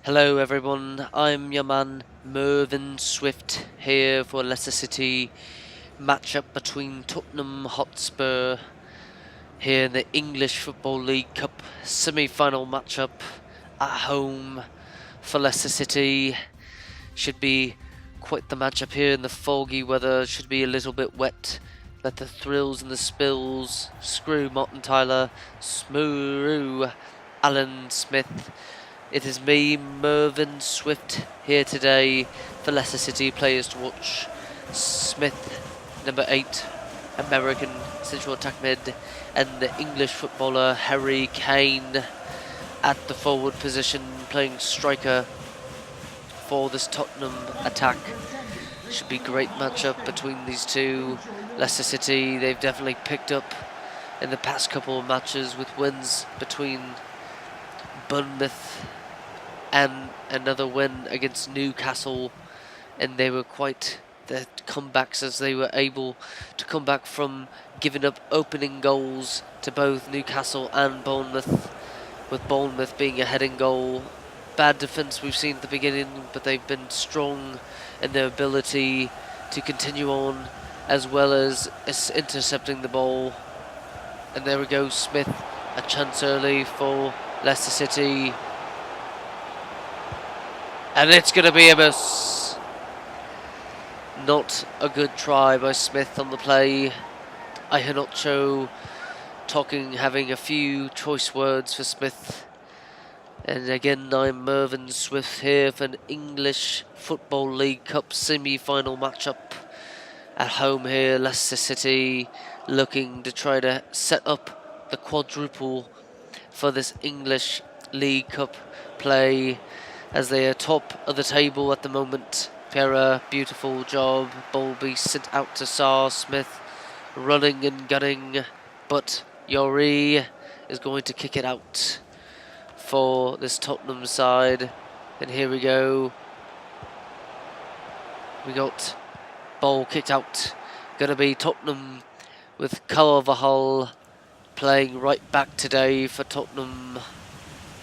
Hello everyone, I'm your man Mervyn Swift here for Leicester City matchup between Tottenham Hotspur here in the English Football League Cup semi-final matchup at home for Leicester City. Should be quite the matchup here in the foggy weather, should be a little bit wet. Let the thrills and the spills, screw Martin Tyler, smooth Alan Smith. It is me, Mervyn Swift, here today for Leicester City players to watch. Smith, number 8, American central attack mid, and the English footballer Harry Kane at the forward position, playing striker for this Tottenham attack. Should be a great matchup between these two. Leicester City, they've definitely picked up in the past couple of matches with wins between Bournemouth and another win against Newcastle, and they were quite the comebacks as they were able to come back from giving up opening goals to both Newcastle and Bournemouth, with Bournemouth being a heading goal. Bad defence we've seen at the beginning, but they've been strong in their ability to continue on as well as intercepting the ball. And there we go, Smith, a chance early for Leicester City. And it's going to be a miss. Not a good try by Smith on the play. Iheanacho having a few choice words for Smith. And again, I'm Mervyn Swift here for an English Football League Cup semi-final matchup at home here. Leicester City looking to try to set up the quadruple for this English League Cup play, as they are top of the table at the moment. Pierre, beautiful job. Bowlby sent out to Sarr. Smith running and gunning, but Yori is going to kick it out for this Tottenham side. And here we go. We got ball kicked out. Going to be Tottenham with Carvajal playing right back today for Tottenham.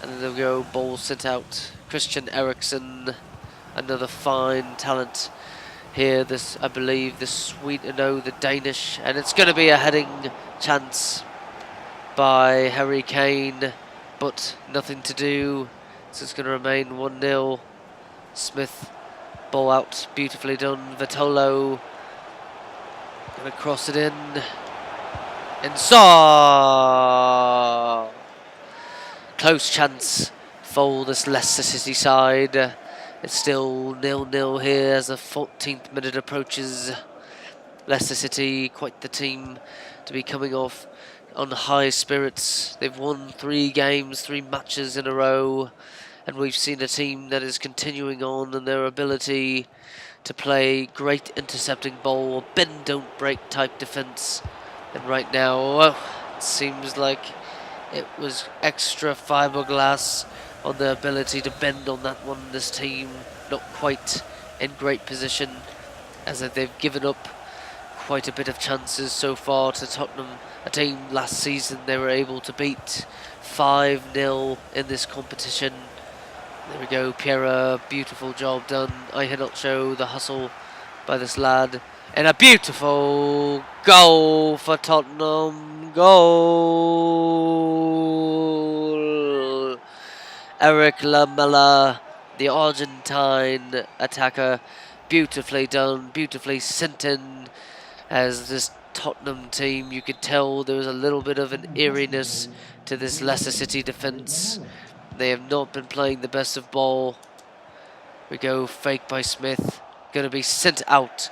And there we go, ball sent out. Christian Eriksen, another fine talent here. This, I believe, the Swede, no, the Danish. And it's going to be a heading chance by Harry Kane, but nothing to do. So it's going to remain 1-0. Smith, ball out, beautifully done. Vitolo, going to cross it in. And Sarr! Close chance for this Leicester City side. It's still 0-0 here as the 14th minute approaches. Leicester City, quite the team to be coming off on high spirits. They've won 3 games, 3 matches in a row, and we've seen a team that is continuing on in their ability to play great intercepting ball, bend don't break type defence. And right now, it seems like it was extra fiberglass on their ability to bend on that one. This team not quite in great position, as they've given up quite a bit of chances so far to Tottenham, a team last season they were able to beat 5-0 in this competition. There we go, Pierre, beautiful job done. Iheanacho, the hustle by this lad, and a beautiful goal for Tottenham. Goal! Eric Lamela, the Argentine attacker, beautifully done, beautifully sent in. As this Tottenham team, you could tell there was a little bit of an eeriness to this Leicester City defence. They have not been playing the best of ball. We go, fake by Smith, going to be sent out.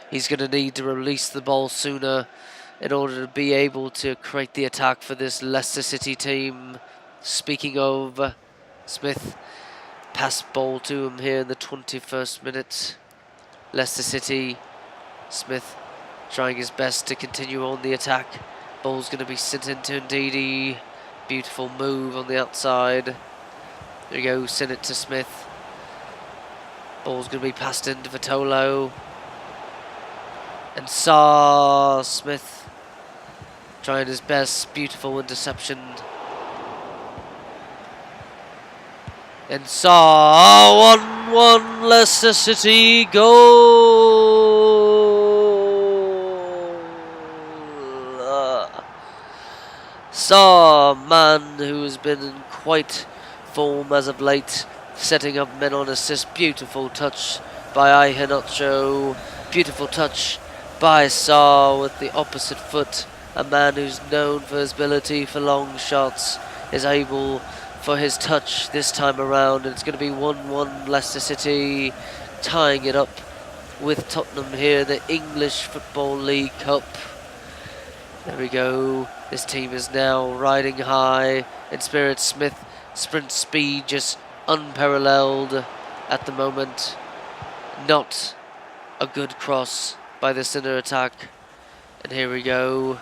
He's going to need to release the ball sooner in order to be able to create the attack for this Leicester City team. Speaking of Smith, pass ball to him here in the 21st minute. Leicester City, Smith trying his best to continue on the attack. Ball's going to be sent into Ndidi. Beautiful move on the outside. There you go, send it to Smith. Ball's going to be passed into Vitolo. And Sarr. Smith trying his best. Beautiful interception. And Saw 1-1 Leicester City goal. Saw, man who has been in quite form as of late, setting up men on assist. Beautiful touch by Iheanacho. Beautiful touch by Saw with the opposite foot. A man who's known for his ability for long shots is able for his touch this time around. And it's going to be 1-1 Leicester City, tying it up with Tottenham here in the English Football League Cup. There we go. This team is now riding high in spirit. Smith, sprint speed just unparalleled at the moment. Not a good cross by the center attack. And here we go.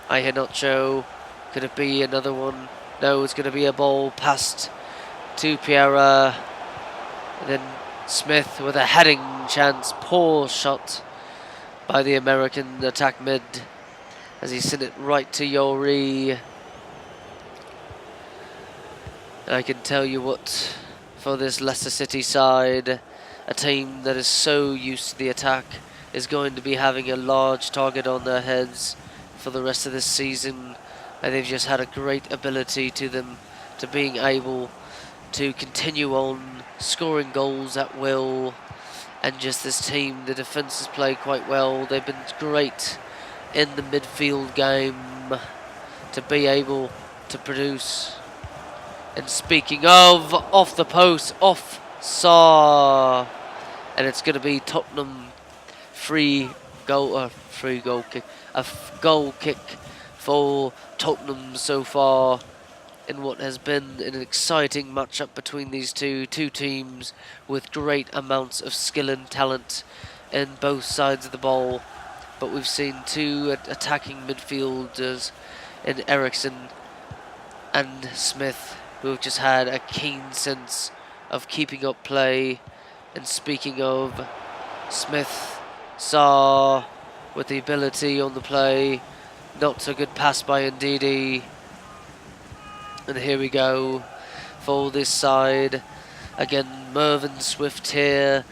Iheanacho. Could it be another one? No, it's going to be a ball passed to Piera. And then Smith with a heading chance. Poor shot by the American attack mid, as he sent it right to Yori. And I can tell you what, for this Leicester City side, a team that is so used to the attack is going to be having a large target on their heads for the rest of this season. And they've just had a great ability to them to being able to continue on scoring goals at will. And just this team, the defence has played quite well. They've been great in the midfield game to be able to produce. And speaking of, off the post, off Saw, and it's going to be Tottenham free goal kick, goal kick for Tottenham so far in what has been an exciting matchup between these two teams with great amounts of skill and talent in both sides of the ball. But we've seen two attacking midfielders in Eriksson and Smith who have just had a keen sense of keeping up play. And speaking of Smith, Saw with the ability on the play. Not so good pass by Ndidi. And here we go for this side. Again, Mervyn Swift here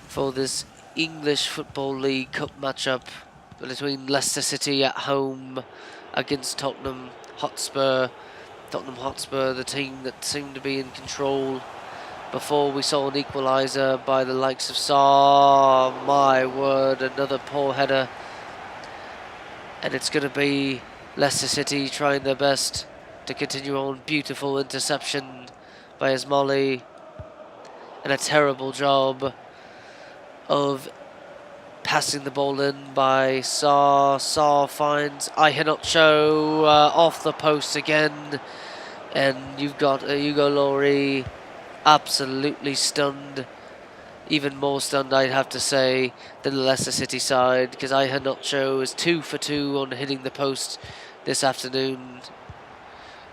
for this English Football League Cup matchup between Leicester City at home against Tottenham Hotspur. Tottenham Hotspur, the team that seemed to be in control before we saw an equaliser by the likes of Saw. My word, another poor header. And it's going to be Leicester City trying their best to continue on. Beautiful interception by Ismaili. And a terrible job of passing the ball in by Saw. Saw finds Iheanacho off the post again. And you've got Hugo Lloris absolutely stunned. Even more stunned, I'd have to say, than the Leicester City side, because Iheanacho is 2 for 2 on hitting the post this afternoon.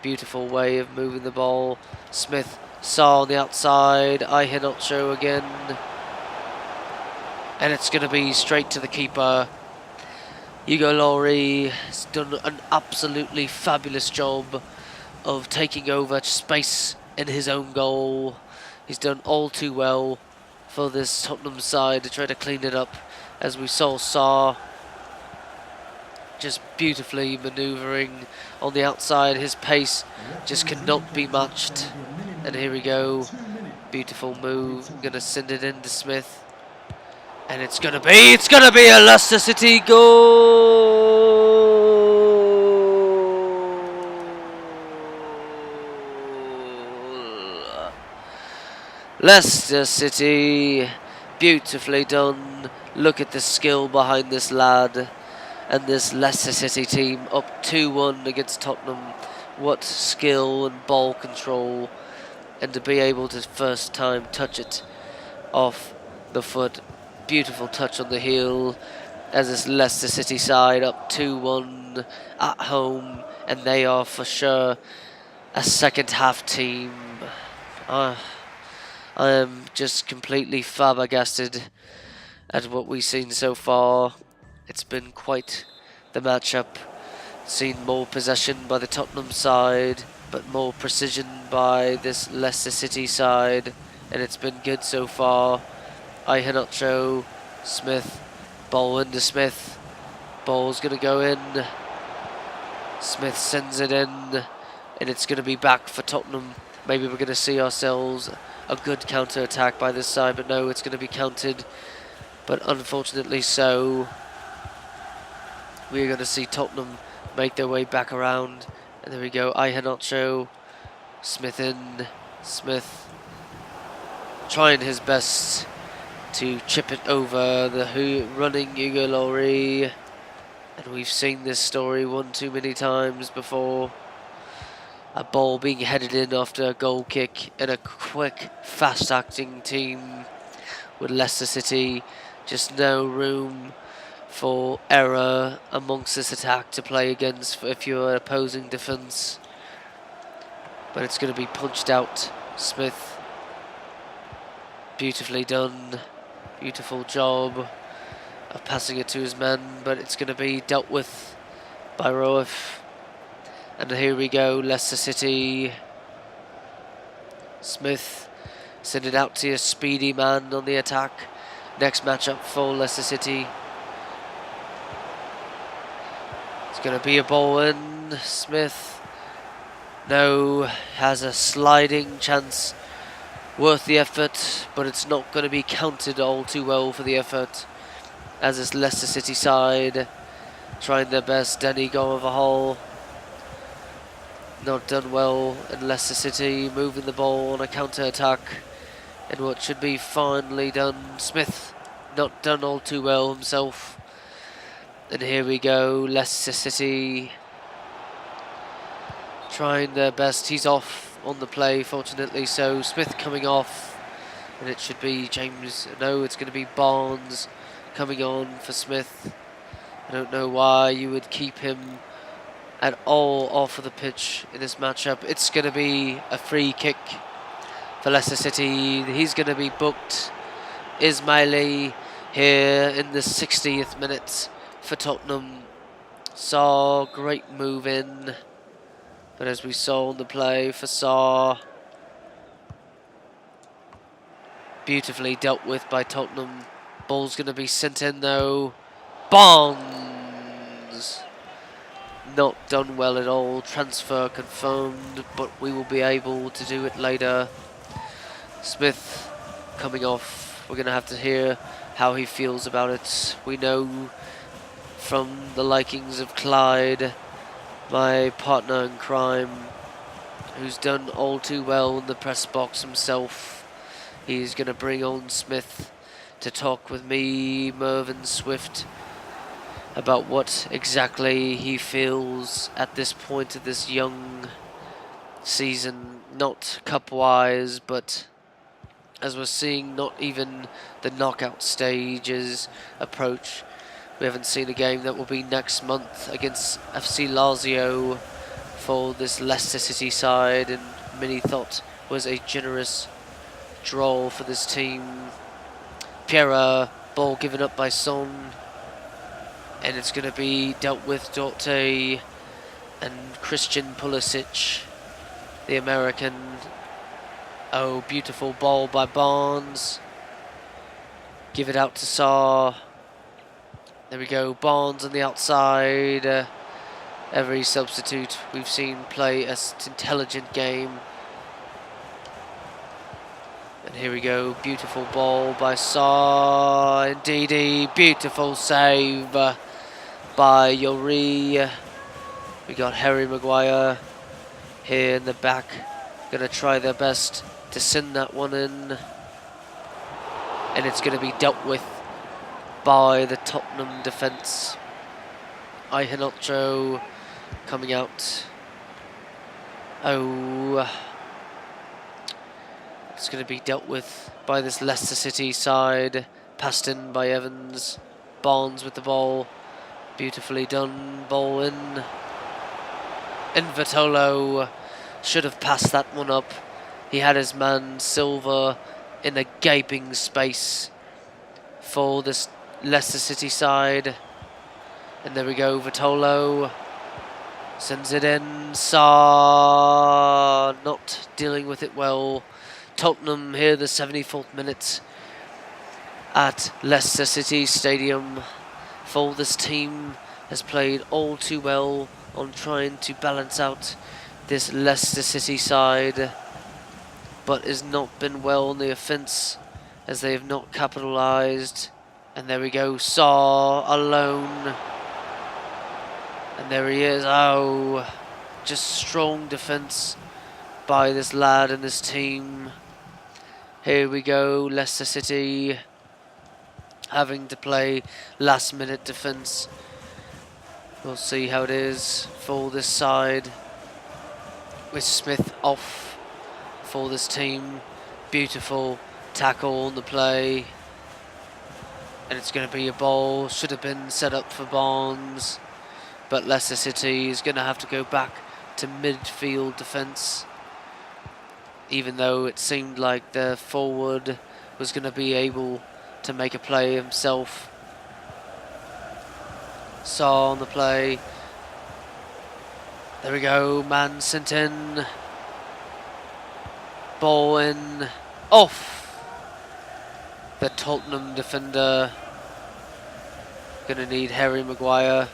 Beautiful way of moving the ball. Smith, Saw on the outside, Iheanacho again. And it's going to be straight to the keeper. Hugo Lloris has done an absolutely fabulous job of taking over space in his own goal. He's done all too well for this Tottenham side to try to clean it up, as we saw just beautifully manoeuvring on the outside. His pace just cannot be matched. And here we go. Beautiful move. I'm going to send it in to Smith. And it's going to be a Leicester City goal. Leicester City, beautifully done. Look at the skill behind this lad. And this Leicester City team up 2-1 against Tottenham. What skill and ball control. And to be able to first time touch it off the foot. Beautiful touch on the heel as this Leicester City side up 2-1 at home. And they are for sure a second half team. I am just completely flabbergasted at what we've seen so far. It's been quite the matchup. Seen more possession by the Tottenham side, but more precision by this Leicester City side, and it's been good so far. Iheanacho, Smith, ball into Smith, ball's going to go in, Smith sends it in, and it's going to be back for Tottenham. Maybe we're going to see ourselves a good counter-attack by this side, but no, it's going to be countered, but unfortunately so. We're going to see Tottenham make their way back around, and there we go, Iheanacho, Smith in, Smith trying his best to chip it over the running Hugo Lloris, and we've seen this story one too many times before. A ball being headed in after a goal kick, and a quick, fast-acting team with Leicester City. Just no room for error amongst this attack to play against if you're an opposing defence. But it's going to be punched out. Smith, beautifully done. Beautiful job of passing it to his man, but it's going to be dealt with by Roaf. And here we go, Leicester City. Smith send it out to a speedy man on the attack. Next matchup for Leicester City. It's going to be a ball in. Smith, no, has a sliding chance. Worth the effort, but it's not going to be counted all too well for the effort. As this Leicester City side trying their best. Denny go over Hull. Not done well in Leicester City, moving the ball on a counter-attack in what should be finely done. Smith not done all too well himself. And here we go, Leicester City trying their best. He's off on the play, fortunately, so Smith coming off, and it should be James, no, it's going to be Barnes coming on for Smith. I don't know why you would keep him at all off of the pitch in this matchup. It's going to be a free kick for Leicester City. He's going to be booked. Ismaili here in the 60th minute for Tottenham. Saw great move in, but as we saw on the play for Saw, beautifully dealt with by Tottenham. Ball's going to be sent in though. Bonds! Not done well at all. Transfer confirmed, but we will be able to do it later. Smith coming off. We're going to have to hear how he feels about it. We know from the likings of Clyde, my partner in crime, who's done all too well in the press box himself. He's going to bring on Smith to talk with me, Mervyn Swift, about what exactly he feels at this point of this young season, not cup-wise, but as we're seeing, not even the knockout stages approach. We haven't seen a game that will be next month against FC Lazio for this Leicester City side, and many thought was a generous draw for this team. Piera, ball given up by Son, and it's going to be dealt with Dorte and Christian Pulisic, the American. Oh, beautiful ball by Barnes. Give it out to Sarr. There we go, Barnes on the outside. Every substitute we've seen play an intelligent game. And here we go, beautiful ball by Sarr. Indeedy, beautiful save by Yuri. We got Harry Maguire here in the back. Going to try their best to send that one in. And it's going to be dealt with by the Tottenham defence. Iheanacho coming out. Oh, it's going to be dealt with by this Leicester City side. Passed in by Evans. Barnes with the ball. Beautifully done. Ball in. Invertolo should have passed that one up. He had his man Silva in a gaping space for this Leicester City side. And there we go, Vitolo Sends it in. Sa not dealing with it well. Tottenham here, the 74th minute at Leicester City Stadium. For this team has played all too well on trying to balance out this Leicester City side, but has not been well in the offence as they have not capitalised. And there we go, Sa alone. And there he is. Oh, just strong defence by this lad and his team. Here we go, Leicester City having to play last minute defence. We'll see how it is for this side with Smith off for this team. Beautiful tackle on the play. And it's going to be a ball. Should have been set up for Barnes. But Leicester City is going to have to go back to midfield defence. Even though it seemed like the forward was going to be able to make a play himself. Saw on the play. There we go, man sent in. Ball in. Off. The Tottenham defender. Gonna need Harry Maguire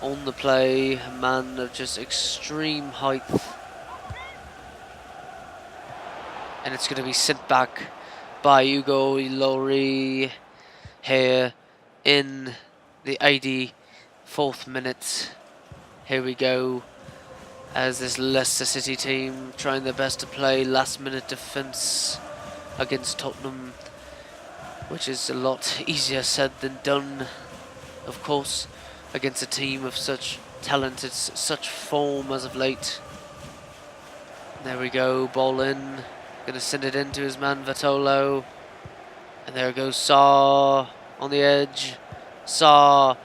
on the play. A man of just extreme height. And it's gonna be sent back by Hugo Lloris here in the 84th minute. Here we go, as this Leicester City team trying their best to play last minute defence against Tottenham, which is a lot easier said than done, of course, against a team of such talent, it's such form as of late. There we go, ball in. Gonna send it into his man Vitolo. And there goes Sa on the edge. Sa,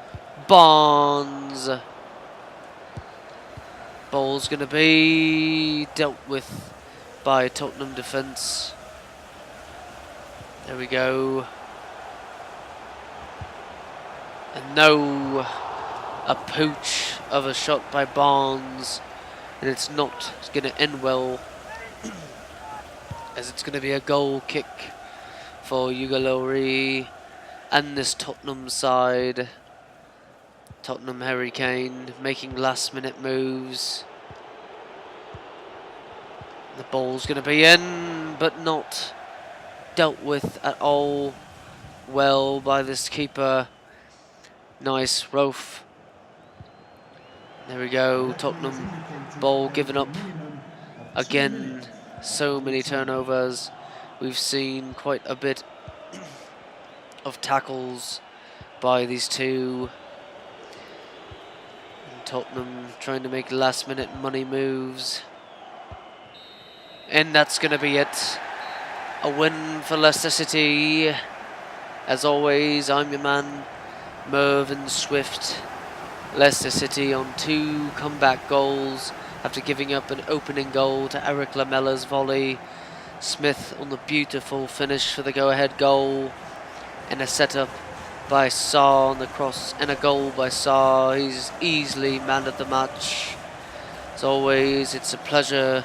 Barnes. Ball's gonna be dealt with by Tottenham defence. There we go. And no, a pooch of a shot by Barnes. And it's not gonna end well, as it's going to be a goal kick for Hugo Lloris and this Tottenham side. Tottenham Harry Kane making last minute moves. The ball's going to be in, but not dealt with at all well by this keeper. Nice, Rolf. There we go, Tottenham ball given up again. So many turnovers. We've seen quite a bit of tackles by these two. And Tottenham trying to make last minute money moves. And that's going to be it. A win for Leicester City. As always, I'm your man, Mervyn Swift. Leicester City on 2 comeback goals after giving up an opening goal to Eric Lamella's volley. Smith on the beautiful finish for the go-ahead goal. And a setup by Sa on the cross. And a goal by Sa. He's easily man of the match. As always, it's a pleasure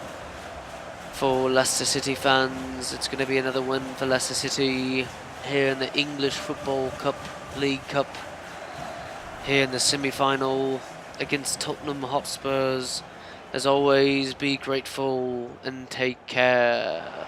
for Leicester City fans. It's going to be another win for Leicester City here in the English Football Cup, League Cup. Here in the semi-final against Tottenham Hotspurs. As always, be grateful and take care.